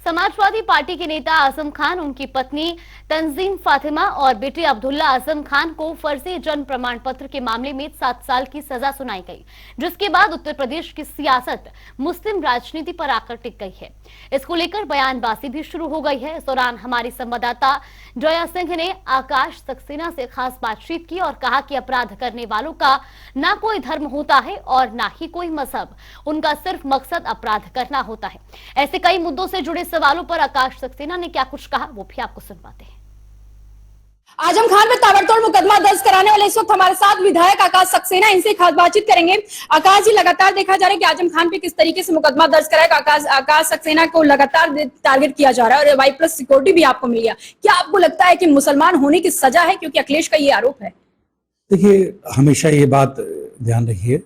Samajwadi party के नेता आजम खान, उनकी पत्नी तंजीम फातिमा और बेटे अब्दुल्ला आजम खान को फर्जी जन्म प्रमाण पत्र के मामले में 7 साल की सजा सुनाई गई, जिसके बाद उत्तर प्रदेश की सियासत मुस्लिम राजनीति पर आकर टिक गई है। इसको लेकर बयानबाजी भी शुरू हो गई है। इस दौरान हमारी संवाददाता जया सिंह ने आकाश सक्सेना से खास बातचीत की और कहा कि अपराध करने वालों का ना कोई धर्म होता है और ना ही कोई मजहब, उनका सिर्फ मकसद अपराध करना होता है। ऐसे कई मुद्दों से जुड़े सवालों पर आकाश सक्सेना ने क्या कुछ कहा, वो भी आपको सुनवाते हैं। आजम खान पे ताबड़तोड़ मुकदमा दर्ज कराने वाले इस वक्त हमारे साथ विधायक आकाश सक्सेना, इनसे खास बातचीत करेंगे। आकाश जी, लगातार देखा जा रहा है कि आजम खान पे किस तरीके से मुकदमा दर्ज कराएगा। आकाश सक्सेना को लगातार टारगेट किया जा रहा है और Y+ सिक्योरिटी भी आपको मिल गया। क्या आपको लगता है कि मुसलमान होने की सजा है, क्योंकि अखिलेश का ये आरोप है? देखिए, हमेशा ये बात ध्यान रखिए,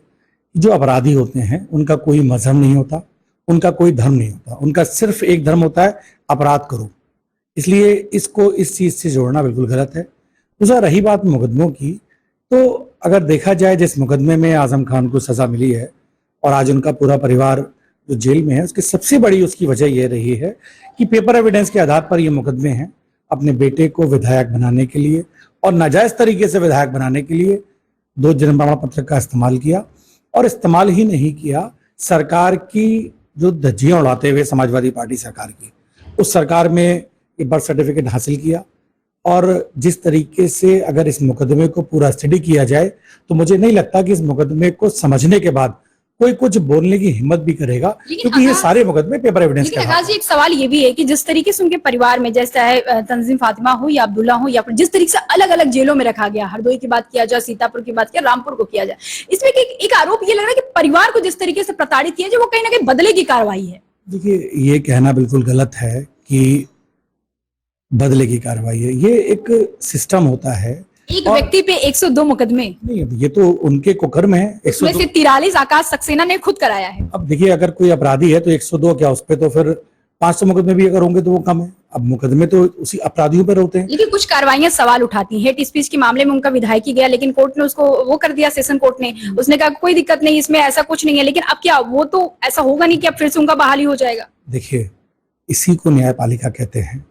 जो अपराधी होते हैं उनका कोई मजहब नहीं होता, उनका कोई धर्म नहीं होता, उनका सिर्फ एक धर्म होता है, अपराध करो। इसलिए इसको इस चीज से जोड़ना बिल्कुल गलत है। दूसरा, रही बात मुकदमों की, तो अगर देखा जाए जिस मुकदमे में आजम खान को सजा मिली है और आज उनका पूरा परिवार जो जेल में है, उसकी सबसे बड़ी उसकी वजह यह रही है कि पेपर एविडेंस के आधार पर ये मुकदमे हैं अपने बेटे को विधायक बनाने के लिए और नाजायज तरीके से विधायक बनाने के लिए 2 जन्म प्रमाण पत्र का इस्तेमाल किया। और इस्तेमाल ही नहीं किया, सरकार की जो धज्जियां उड़ाते हुए समाजवादी पार्टी सरकार की, उस सरकार में ये बर्थ सर्टिफिकेट हासिल किया। और जिस तरीके से अगर इस मुकदमे को पूरा स्टडी किया जाए तो मुझे नहीं लगता कि इस मुकदमे को समझने के बाद कोई कुछ बोलने की हिम्मत भी करेगा, क्योंकि ये सारे मुकदमे पेपर एविडेंस के। आकाश जी, एक सवाल ये भी है कि जिस तरीके से उनके परिवार में, जैसे है तंजीम फातिमा हो या अब्दुल्ला हो, या फिर जिस तरीके से अलग अलग जेलों में रखा गया, हरदोई की बात किया जाए, सीतापुर की बात किया, रामपुर को किया जाए, इसमें एक आरोप ये लग रहा है कि परिवार को जिस तरीके से प्रताड़ित किया जाए वो कहीं ना कहीं बदले की कार्रवाई है। देखिए, ये कहना बिल्कुल गलत है कि बदले की कार्रवाई है। ये एक सिस्टम होता है। एक व्यक्ति पे 102 मुकदमे नहीं, ये तो उनके कुकर्म है। इसमें से 43 आकाश सक्सेना ने खुद कराया है। अब देखिए, अगर कोई अपराधी है तो 102 क्या, उस पे तो फिर 500 मुकदमे भी अगर होंगे तो वो कम है। अब मुकदमे तो उसी अपराधियों पर होते हैं। लेकिन कुछ कार्रवाइयां सवाल उठाती हैं। हेट स्पीच के मामले में उनका विधायक ही गया, लेकिन कोर्ट ने उसको वो कर दिया, सेशन कोर्ट ने। उसने कहा कोई दिक्कत नहीं, इसमें ऐसा कुछ नहीं है। लेकिन अब क्या वो तो ऐसा होगा नहीं कि अब फिर से उनका बहाली हो जाएगा? देखिए, इसी को न्यायपालिका कहते हैं।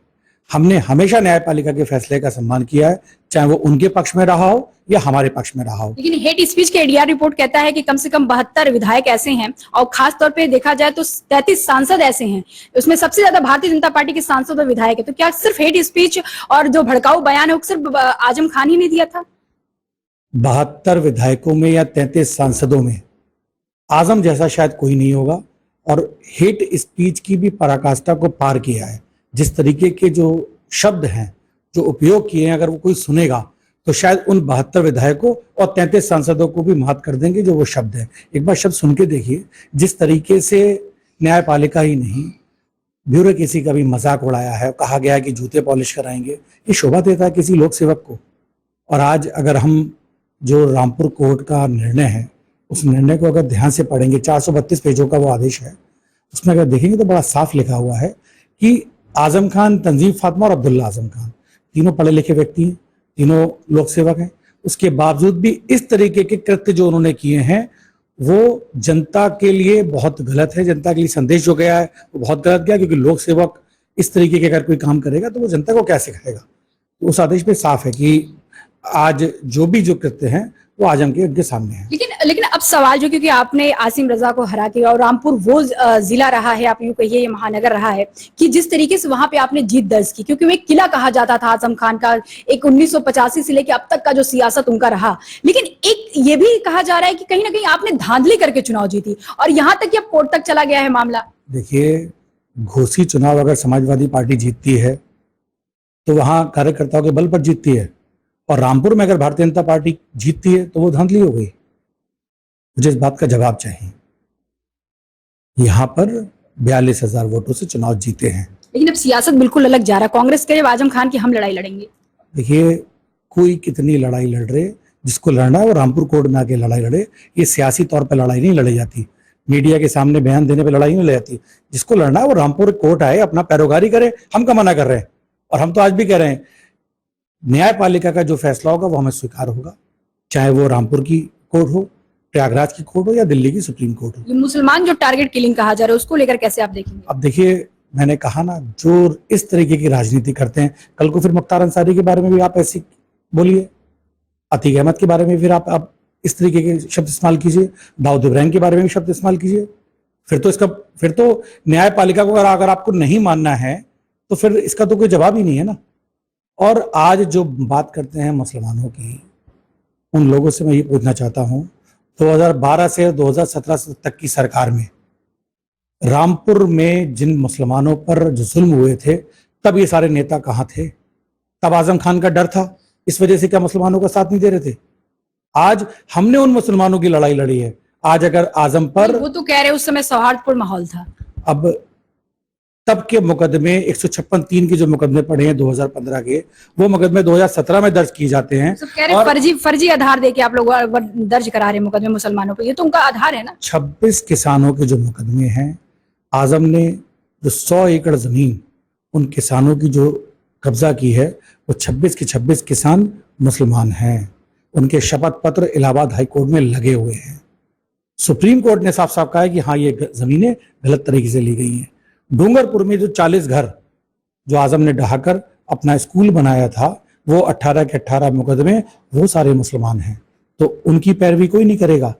हमने हमेशा न्यायपालिका के फैसले का सम्मान किया है, चाहे वो उनके पक्ष में रहा हो या हमारे पक्ष में रहा हो। लेकिन हेट स्पीच के ADR रिपोर्ट कहता है कि कम से कम 72 विधायक ऐसे हैं, और खास तौर पे देखा जाए तो 33 सांसद ऐसे हैं, उसमें सबसे ज्यादा भारतीय जनता पार्टी के सांसद और विधायक है। तो क्या सिर्फ हेट स्पीच और जो भड़काऊ बयान है वो सिर्फ आजम खान ही ने दिया था? 72 विधायकों में या 33 सांसदों में आजम जैसा शायद कोई नहीं होगा। और हेट स्पीच की भी पराकाष्ठा को पार किया है। जिस तरीके के जो शब्द हैं जो उपयोग किए हैं, अगर वो कोई सुनेगा तो शायद उन 72 विधायकों और 33 सांसदों को भी मात कर देंगे जो वो शब्द है। एक बार शब्द सुन के देखिए, जिस तरीके से न्यायपालिका ही नहीं, ब्यूरोक्रेसी का भी मजाक उड़ाया है, कहा गया है कि जूते पॉलिश कराएंगे। ये शोभा देता है किसी लोक सेवक को? और आज अगर हम जो रामपुर कोर्ट का निर्णय है, उस निर्णय को अगर ध्यान से पढ़ेंगे, 432 पेजों का वो आदेश है, उसमें अगर देखेंगे तो बड़ा साफ लिखा हुआ है कि आजम खान, तंजीम फातिमा और अब्दुल्ला आजम खान तीनों पढ़े लिखे व्यक्ति हैं, तीनों लोक सेवक हैं। उसके बावजूद भी इस तरीके के कृत्य जो उन्होंने किए हैं वो जनता के लिए बहुत गलत है। जनता के लिए संदेश जो गया है वो बहुत गलत गया, क्योंकि लोक सेवक इस तरीके के अगर कोई काम करेगा तो वो जनता को क्या सिखाएगा। तो उस आदेश में साफ है कि आज जो कृत्य हैं वो आजम के उनके सामने है। लेकिन अब सवाल जो, क्योंकि आपने आसिम रजा को हरा के, और रामपुर वो जिला रहा है, आप यूं कहिए ये महानगर रहा है, कि जिस तरीके से वहां पे आपने जीत दर्ज की, क्योंकि वो एक किला कहा जाता था आजम खान का, एक 1985 से लेकर अब तक का जो सियासत उनका रहा। लेकिन एक ये भी कहा जा रहा है कि कहीं ना कहीं आपने धांधली करके चुनाव जीती, और यहाँ तक कि अब कोर्ट तक चला गया है मामला। देखिए, घोषी चुनाव अगर समाजवादी पार्टी जीतती है तो वहां कार्यकर्ताओं के बल पर जीतती है, और रामपुर में अगर भारतीय जनता पार्टी जीतती है तो वो धांधली हो गई। मुझे इस बात का जवाब चाहिए। यहां पर 42,000 वोटों से चुनाव जीते हैं। लेकिन अब सियासत बिल्कुल अलग जा रहा है। कांग्रेस के आजम खान की हम लड़ाई लड़ेंगे। देखिए, कोई कितनी लड़ाई लड़ रहे, जिसको लड़ना है वो रामपुर कोर्ट में आके लड़ाई लड़े। ये सियासी तौर पर लड़ाई नहीं लड़ी जाती, मीडिया के सामने बयान देने पर लड़ाई नहीं लड़ी जाती। जिसको लड़ना है वो रामपुर कोर्ट आए, अपना पैरोकारी करे। हम क्या मना कर रहे हैं? और हम तो आज भी कह रहे हैं, न्यायपालिका का जो फैसला होगा वो हमें स्वीकार होगा, चाहे वो रामपुर की कोर्ट हो, प्रयागराज की कोर्ट हो या दिल्ली की सुप्रीम कोर्ट हो। मुसलमान जो टारगेट किलिंग कहा जा रहा है उसको लेकर कैसे आप देखेंगे? अब देखिए, मैंने कहा ना, जो इस तरीके की राजनीति करते हैं, कल को फिर मुख्तार अंसारी के बारे में भी आप ऐसी बोलिए, अतीक अहमद के बारे में फिर आप इस तरीके के शब्द इस्तेमाल कीजिए, दाऊद इब्राहिम के बारे में भी शब्द इस्तेमाल कीजिए। फिर तो न्यायपालिका को अगर आपको नहीं मानना है तो फिर इसका तो कोई जवाब ही नहीं है ना। और आज जो बात करते हैं मुसलमानों की, उन लोगों से मैं ये पूछना चाहता हूं, 2012 से 2017 तक की सरकार में रामपुर में जिन मुसलमानों पर जो जुल्म हुए थे, तब ये सारे नेता कहाँ थे? तब आजम खान का डर था, इस वजह से क्या मुसलमानों का साथ नहीं दे रहे थे? आज हमने उन मुसलमानों की लड़ाई लड़ी है। आज अगर आजम पर, वो तो कह रहे उस समय सौहार्दपूर्ण माहौल था। अब तब के मुकदमे 156(3) के जो मुकदमे पड़े हैं 2015 के, वो मुकदमे 2017 में दर्ज किए जाते हैं। सब कह रहे फर्जी आधार देके आप लोग दर्ज करा रहे मुकदमे मुसलमानों पे, ये तो उनका आधार है ना। 26 किसानों के जो मुकदमे हैं, आजम ने जो 100 एकड़ जमीन उन किसानों की जो कब्जा की है, वो 26 के 26 किसान मुसलमान हैं। उनके शपथ पत्र इलाहाबाद हाई कोर्ट में लगे हुए हैं। सुप्रीम कोर्ट ने साफ साफ कहा है कि हाँ, ये जमीनें गलत तरीके से ली गई हैं। डूंगरपुर में जो 40 घर जो आजम ने ढहाकर अपना स्कूल बनाया था, वो 18 के 18 मुकदमे, वो सारे मुसलमान हैं। तो उनकी पैरवी कोई नहीं करेगा।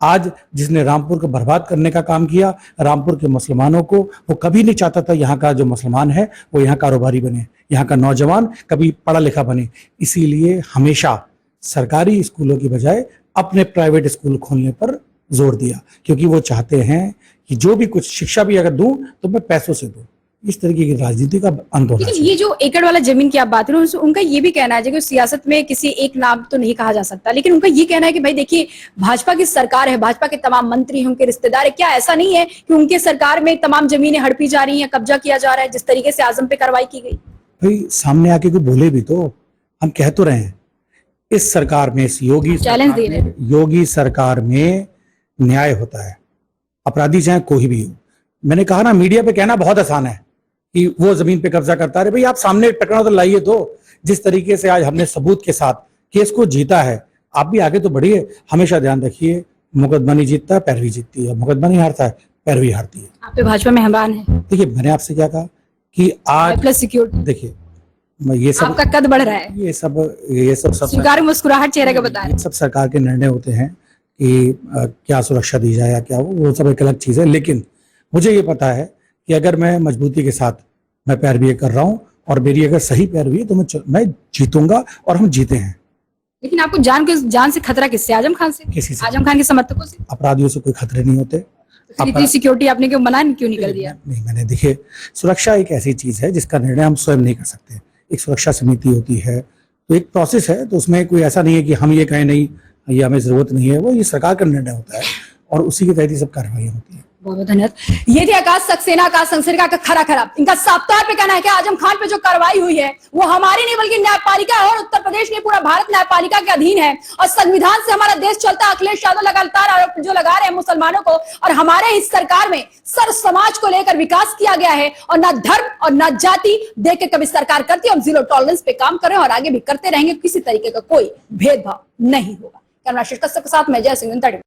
आज जिसने रामपुर को बर्बाद करने का काम किया, रामपुर के मुसलमानों को, वो कभी नहीं चाहता था यहाँ का जो मुसलमान है वो यहाँ कारोबारी बने, यहाँ का नौजवान कभी पढ़ा लिखा बने। इसीलिए हमेशा सरकारी स्कूलों की बजाय अपने प्राइवेट स्कूल खोलने पर जोर दिया, क्योंकि वो चाहते हैं कि जो भी कुछ शिक्षा भी अगर दूं तो मैं पैसों से दूं। इस तरीके की राजनीति का अंत होना चाहिए। ये जो एकड़ वाला जमीन की आप बात कर रहे हो, उनका ये भी कहना है कि सियासत में किसी एक नाम तो नहीं कहा जा सकता, लेकिन उनका ये कहना है कि भाई देखिए, भाजपा की सरकार है, भाजपा के तमाम मंत्री हैं, उनके रिश्तेदार है, क्या ऐसा नहीं है कि उनके सरकार में तमाम जमीनें हड़पी जा रही हैं, कब्जा किया जा रहा है, जिस तरीके से आजम पे कार्रवाई की गई? भाई सामने आके कोई बोले भी तो, हम कह तो रहे हैं इस सरकार में, इस योगी सरकार में न्याय होता है, अपराधी चाहे कोई भी हो। मैंने कहा ना, मीडिया पे कहना बहुत आसान है कि वो जमीन पे कब्जा करता है। भाई आप सामने टकराव तो लाइए। तो जिस तरीके से आज हमने सबूत के साथ केस को जीता है, आप भी आगे तो बढ़िए। हमेशा ध्यान रखिए, मुकदमा नहीं जीतता, पैरवी जीतती है। मुकदमा नहीं हारता है, पैरवी हारती है। आप पे भाजपा में मेहमान है। देखिए, मैंने आपसे क्या कहा कि आज प्लस सिक्योरिटी, देखिए ये सब आपका कद बढ़ रहा है, ये सब स्वीकार मुस्कुराहट चेहरे का बता रहे हैं। सब सरकार के निर्णय होते हैं कि क्या सुरक्षा दी जाए या क्या, वो सब एक अलग चीज है। लेकिन मुझे ये पता है कि अगर मैं मजबूती के साथ मैं पैरवी कर रहा हूँ और मेरी अगर सही पैरवी है तो मैं जीतूंगा, और हम जीते हैं। लेकिन आपको जान से खतरा किससे? आजम खान से? किसी से? आजम खान के समर्थकों से? अपराधियों से कोई खतरे नहीं होते। इतनी सिक्योरिटी आपने क्यों मना क्यों नहीं कर दिया? नहीं, मैंने देखिए, सुरक्षा एक ऐसी चीज है जिसका निर्णय हम स्वयं नहीं कर सकते। एक सुरक्षा समिति होती है, तो एक प्रोसेस है, तो उसमें कोई ऐसा नहीं है कि हम ये कहें नहीं, ये हमें जरूरत नहीं है। वो ये सरकार का निर्णय होता है और उसी के तहत ये सब कार्रवाइयां होती है। बहुत बहुत धन्यवाद। ये थे आकाश सक्सेना का संसर्गा का खरा खरा। इनका साफ तौर पे कहना है कि आजम खान पे जो कार्रवाई हुई है वो हमारी नहीं बल्कि न्यायपालिका है, और उत्तर प्रदेश नहीं पूरा भारत न्यायपालिका के अधीन है, और संविधान से हमारा देश चलता है। अखिलेश यादव लगातार आरोप जो लगा रहे हैं मुसलमानों को, और हमारे इस सरकार में सर्व समाज को लेकर विकास किया गया है, और ना धर्म और ना जाति देख के कभी सरकार करती है। हम जीरो टॉलरेंस पे काम कर रहे हैं और आगे भी करते रहेंगे। किसी तरीके का कोई भेदभाव नहीं होगा। कैमरा शीर्ष के साथ मैं जय सिंह।